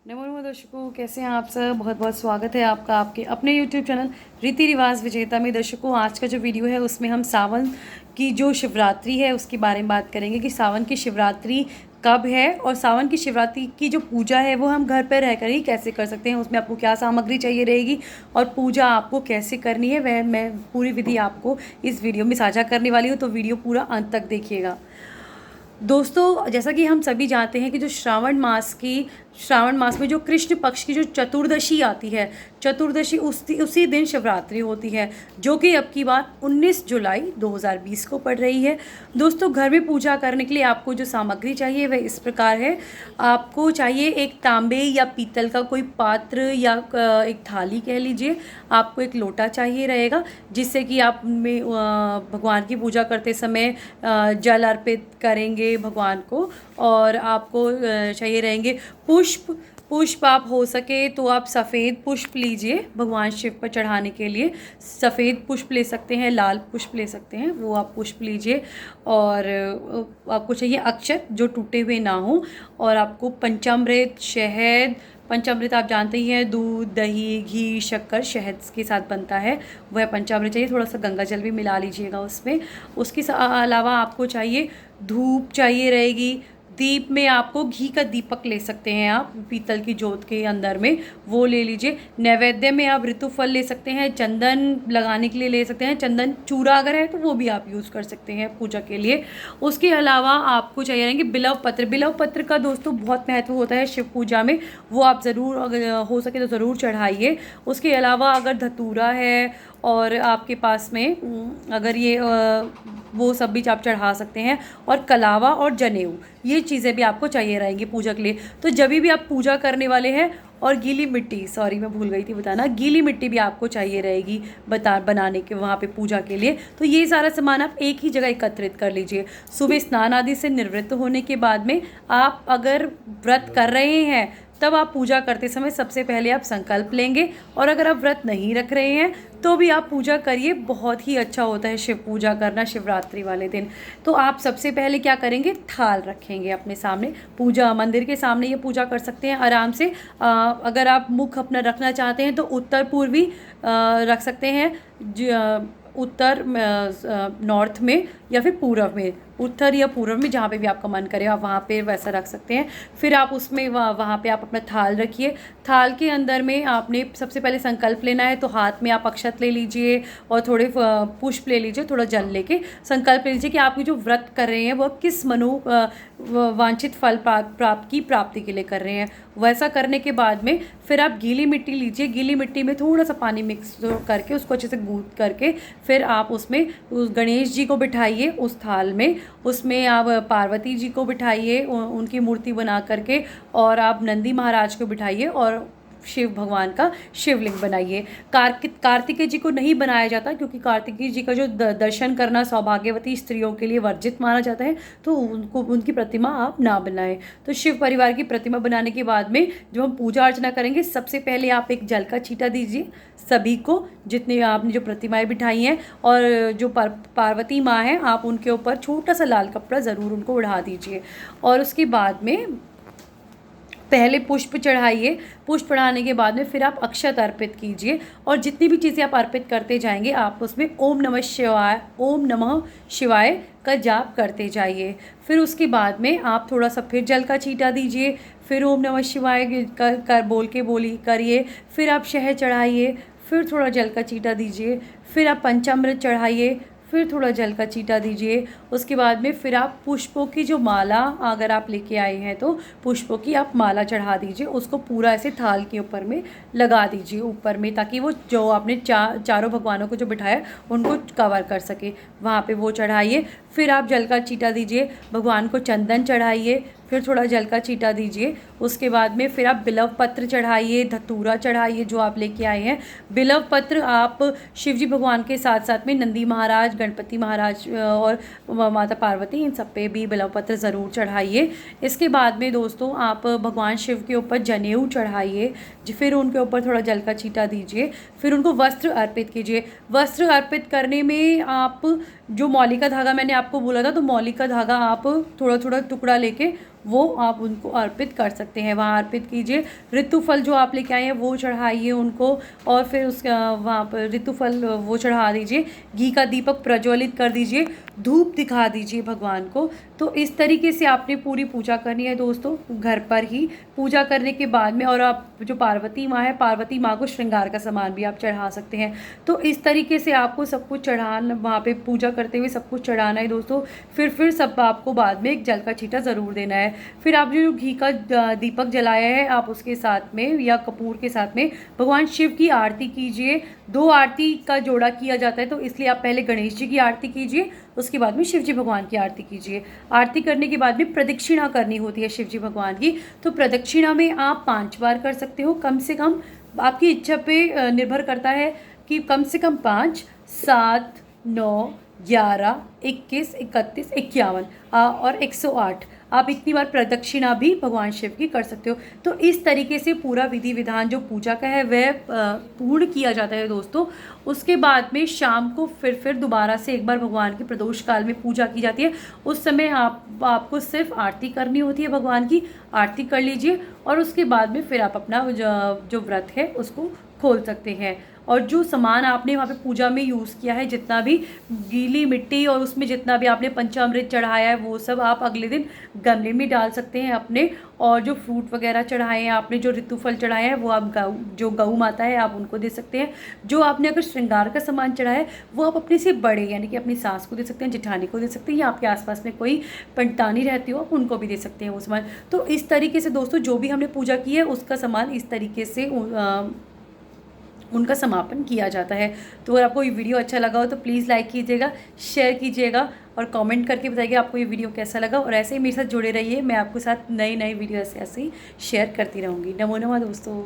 नमो नमो दर्शकों, कैसे हैं आप सब। बहुत बहुत स्वागत है आपका आपके अपने YouTube चैनल रीति रिवाज विजेता में। दर्शकों, आज का जो वीडियो है उसमें हम सावन की जो शिवरात्रि है उसके बारे में बात करेंगे कि सावन की शिवरात्रि कब है और सावन की शिवरात्रि की जो पूजा है वो हम घर पर रहकर ही कैसे कर सकते हैं, उसमें आपको क्या सामग्री चाहिए रहेगी और पूजा आपको कैसे करनी है वह मैं पूरी विधि आपको इस वीडियो में साझा करने वाली हूँ। तो वीडियो पूरा अंत तक देखिएगा। दोस्तों, जैसा कि हम सभी जानते हैं कि जो श्रावण मास में जो कृष्ण पक्ष की जो चतुर्दशी आती है, चतुर्दशी उसी दिन शिवरात्रि होती है, जो कि अब की बात 19 जुलाई 2020 को पड़ रही है। दोस्तों, घर में पूजा करने के लिए आपको जो सामग्री चाहिए वह इस प्रकार है। आपको चाहिए एक तांबे या पीतल का कोई पात्र या एक थाली कह लीजिए। आपको एक लोटा चाहिए रहेगा, जिससे कि आप में भगवान की पूजा करते समय जल अर्पित करेंगे भगवान को। और आपको चाहिए रहेंगे पुष्प आप हो सके तो आप सफ़ेद पुष्प लीजिए भगवान शिव पर चढ़ाने के लिए। सफ़ेद पुष्प ले सकते हैं, लाल पुष्प ले सकते हैं, वो आप पुष्प लीजिए। और आपको चाहिए अक्षत जो टूटे हुए ना हो। और आपको पंचामृत, शहद, पंचामृत आप जानते ही हैं, दूध, दही, घी, शक्कर, शहद के साथ बनता है, वह पंचामृत चाहिए। थोड़ा सा गंगा जल भी मिला लीजिएगा उसमें। उसके अलावा आपको चाहिए धूप चाहिए रहेगी। दीप में आपको घी का दीपक ले सकते हैं, आप पीतल की जोत के अंदर में वो ले लीजिए। नैवेद्य में आप ऋतु फल ले सकते हैं, चंदन लगाने के लिए ले सकते हैं, चंदन चूरा अगर है तो वो भी आप यूज़ कर सकते हैं पूजा के लिए। उसके अलावा आपको चाहिए रहेंगे बिलव पत्र। बिलव पत्र का दोस्तों बहुत महत्व होता है शिव पूजा में, वो आप ज़रूर अगर हो सके तो ज़रूर चढ़ाइए। उसके अलावा अगर धतूरा है और आपके पास में अगर ये वो सब भी आप चढ़ा सकते हैं। और कलावा और जनेऊ, ये चीज़ें भी आपको चाहिए रहेंगी पूजा के लिए। तो जब भी आप पूजा करने वाले हैं, और गीली मिट्टी, सॉरी मैं भूल गई थी बताना, गीली मिट्टी भी आपको चाहिए रहेगी बनाने के वहाँ पे पूजा के लिए। तो ये सारा सामान आप एक ही जगह एकत्रित कर लीजिए। सुबह स्नान आदि से निवृत्त होने के बाद में आप अगर व्रत कर रहे हैं तब आप पूजा करते समय सबसे पहले आप संकल्प लेंगे। और अगर आप व्रत नहीं रख रहे हैं तो भी आप पूजा करिए, बहुत ही अच्छा होता है शिव पूजा करना शिवरात्रि वाले दिन। तो आप सबसे पहले क्या करेंगे, थाल रखेंगे अपने सामने, पूजा मंदिर के सामने ये पूजा कर सकते हैं आराम से। अगर आप मुख अपना रखना चाहते हैं तो उत्तर पूर्वी रख सकते हैं, उत्तर नॉर्थ में या फिर पूर्व में, उत्तर या पूर्व में जहाँ पे भी आपका मन करे आप वहाँ पे वैसा रख सकते हैं। फिर आप उसमें वहाँ पे आप अपना थाल रखिए। थाल के अंदर में आपने सबसे पहले संकल्प लेना है, तो हाथ में आप अक्षत ले लीजिए और थोड़े पुष्प ले लीजिए, थोड़ा जल लेके संकल्प ले लीजिए कि आप जो व्रत कर रहे हैं वह किस वांछित फल प्राप्ति के लिए कर रहे हैं। वैसा करने के बाद में फिर आप गीली मिट्टी लीजिए, गीली मिट्टी में थोड़ा सा पानी मिक्स करके उसको अच्छे से गूंथ करके फिर आप उसमें उस गणेश जी को बिठाइए उस थाल में। उसमें आप पार्वती जी को बिठाइए उनकी मूर्ति बना करके, और आप नंदी महाराज को बिठाइए और शिव भगवान का शिवलिंग बनाइए। कार्तिकेय जी को नहीं बनाया जाता, क्योंकि कार्तिकेय जी का जो दर्शन करना सौभाग्यवती स्त्रियों के लिए वर्जित माना जाता है, तो उनको उनकी प्रतिमा आप ना बनाएं। तो शिव परिवार की प्रतिमा बनाने के बाद में जब हम पूजा अर्चना करेंगे, सबसे पहले आप एक जल का छींटा दीजिए सभी को, जितने आपने जो प्रतिमाएं बिठाई हैं। और जो पार्वती माँ हैं, आप उनके ऊपर छोटा सा लाल कपड़ा ज़रूर उनको उड़ा दीजिए। और उसके बाद में पहले पुष्प चढ़ाइए। पुष्प चढ़ाने के बाद में फिर आप अक्षत अर्पित कीजिए, और जितनी भी चीज़ें आप अर्पित करते जाएंगे आप उसमें ओम नमः शिवाय का जाप करते जाइए। फिर उसके बाद में आप थोड़ा सा फिर जल का छींटा दीजिए, फिर ओम नमः शिवाय कर बोल करिए। फिर आप शहद चढ़ाइए, फिर थोड़ा जल का छींटा दीजिए, फिर आप पंचामृत चढ़ाइए, फिर थोड़ा जल का छींटा दीजिए। उसके बाद में फिर आप पुष्पों की जो माला अगर आप लेके आए हैं तो पुष्पों की आप माला चढ़ा दीजिए, उसको पूरा ऐसे थाल के ऊपर में लगा दीजिए ऊपर में, ताकि वो जो आपने चारों भगवानों को जो बिठाया उनको कवर कर सके। वहाँ पे वो चढ़ाइए। फिर आप जल का छींटा दीजिए, भगवान को चंदन चढ़ाइए, फिर थोड़ा जल का छींटा दीजिए। उसके बाद में फिर आप बिलव पत्र चढ़ाइए, धतूरा चढ़ाइए जो आप लेके आए हैं। बिलव पत्र आप शिवजी भगवान के साथ साथ में नंदी महाराज, गणपति महाराज और माता पार्वती, इन सब पे भी बिलव पत्र ज़रूर चढ़ाइए। इसके बाद में दोस्तों आप भगवान शिव के ऊपर जनेऊ चढ़ाइए, फिर उनके ऊपर थोड़ा जल का छींटा दीजिए, फिर उनको वस्त्र अर्पित कीजिए। वस्त्र अर्पित करने में आप जो मौली का धागा मैंने आपको बोला था, तो मौली का धागा आप थोड़ा थोड़ा टुकड़ा लेके वो आप उनको अर्पित कर सकते हैं, वहाँ अर्पित कीजिए। ऋतुफल जो आप लेके आए हैं वो चढ़ाइए उनको, और फिर उसका वहाँ पर ऋतुफल वो चढ़ा दीजिए। घी का दीपक प्रज्वलित कर दीजिए, धूप दिखा दीजिए भगवान को। तो इस तरीके से आपने पूरी पूजा करनी है दोस्तों, घर पर ही पूजा करने के बाद में। और आप जो पार्वती माँ है, पार्वती माँ को श्रृंगार का सामान भी आप चढ़ा सकते हैं। तो इस तरीके से आपको सब कुछ चढ़ाना, वहाँ पे पूजा करते हुए सब कुछ चढ़ाना है दोस्तों। फिर सब आपको बाद में एक जल का छींटा ज़रूर देना है। फिर आप जो घी का दीपक जलाया है, आप उसके साथ में या कपूर के साथ में भगवान शिव की आरती कीजिए। 2 आरती का जोड़ा किया जाता है, तो इसलिए आप पहले गणेश जी की आरती कीजिए, उसके बाद में शिव जी भगवान की आरती कीजिए। आरती करने के बाद में प्रदक्षिणा करनी होती है शिव जी भगवान की। तो प्रदक्षिणा में आप 5 बार कर सकते हो, कम से कम आपकी इच्छा पे निर्भर करता है कि कम से कम 5, 7, 9, 11, 21, 31, 51 और 108 आप इतनी बार प्रदक्षिणा भी भगवान शिव की कर सकते हो। तो इस तरीके से पूरा विधि विधान जो पूजा का है वह पूर्ण किया जाता है दोस्तों। उसके बाद में शाम को फिर दोबारा से एक बार भगवान की प्रदोष काल में पूजा की जाती है। उस समय आपको सिर्फ आरती करनी होती है, भगवान की आरती कर लीजिए, और उसके बाद में फिर आप अपना जो व्रत है उसको खोल सकते हैं। और जो सामान आपने वहाँ पे पूजा में यूज़ किया है, जितना भी गीली मिट्टी और उसमें जितना भी आपने पंचामृत चढ़ाया है, वो सब आप अगले दिन गमले में डाल सकते हैं अपने। और जो फ्रूट वगैरह चढ़ाए हैं आपने, जो ऋतुफल चढ़ाए हैं, वो आप जो गऊ माता है आप उनको दे सकते हैं। जो आपने अगर श्रृंगार का सामान चढ़ाया है वो आप अपने से बड़े यानी कि अपनी सास को दे सकते हैं, जेठानी को दे सकते हैं, या आपके आसपास में कोई पंडितानी रहती हो आप उनको भी दे सकते हैं वो सामान। तो इस तरीके से दोस्तों जो भी हमने पूजा की है उसका सामान इस तरीके से उनका समापन किया जाता है। तो अगर आपको ये वीडियो अच्छा लगा हो तो प्लीज़ लाइक कीजिएगा, शेयर कीजिएगा और कमेंट करके बताइए आपको ये वीडियो कैसा लगा। और ऐसे ही मेरे साथ जुड़े रहिए, मैं आपके साथ नई वीडियो ऐसे ही शेयर करती रहूँगी। नमो नमः दोस्तों।